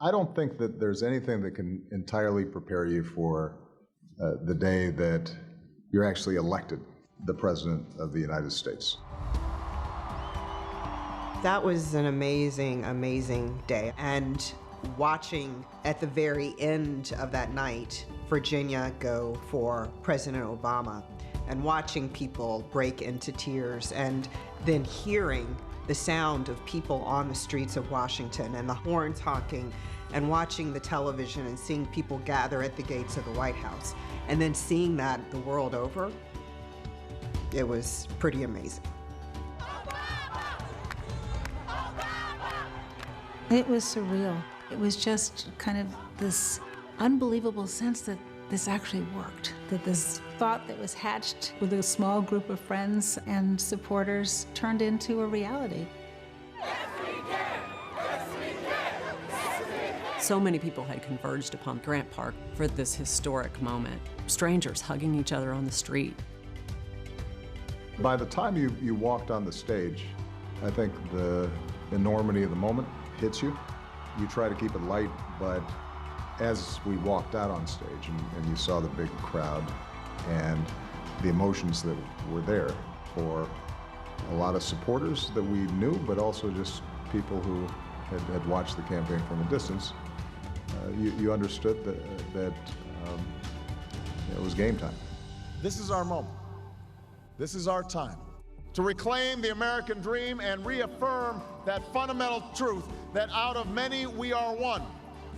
I don't think that there's anything that can entirely prepare you for the day that you're actually elected the President of the United States. That was an amazing, amazing day. And watching at the very end of that night, Virginia go for President Obama, and watching people break into tears, and then hearing the sound of people on the streets of Washington and the horns honking, and watching the television and seeing people gather at the gates of the White House, and then seeing that the world over, it was pretty amazing. It was surreal. It was just kind of this unbelievable sense that this actually worked, that this thought that was hatched with a small group of friends and supporters turned into a reality. Yes, we can! Yes, we can! Yes, we can! So many people had converged upon Grant Park for this historic moment. Strangers hugging each other on the street. By the time you walked on the stage, I think the enormity of the moment hits you. You try to keep it light, but as we walked out on stage and you saw the big crowd and the emotions that were there for a lot of supporters that we knew, but also just people who had watched the campaign from a distance, you understood that it was game time. This is our moment. This is our time to reclaim the American dream and reaffirm that fundamental truth that out of many we are one,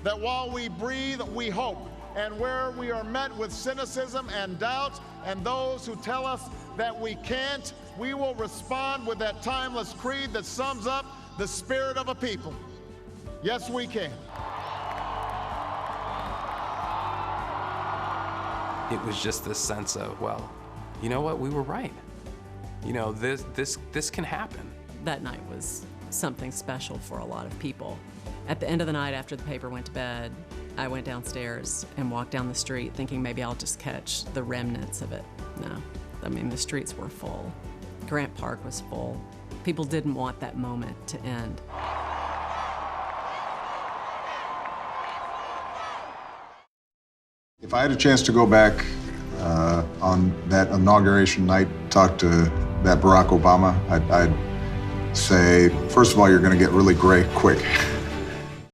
that while we breathe, we hope, and where we are met with cynicism and doubt and those who tell us that we can't, we will respond with that timeless creed that sums up the spirit of a people. Yes, we can. It was just this sense of, well, you know what, we were right. You know, this can happen. That night was something special for a lot of people. At the end of the night, after the paper went to bed, I went downstairs and walked down the street thinking maybe I'll just catch the remnants of it. No, I mean, the streets were full. Grant Park was full. People didn't want that moment to end. If I had a chance to go back on that inauguration night, talk to that Barack Obama, I'd say, first of all, you're going to get really gray quick.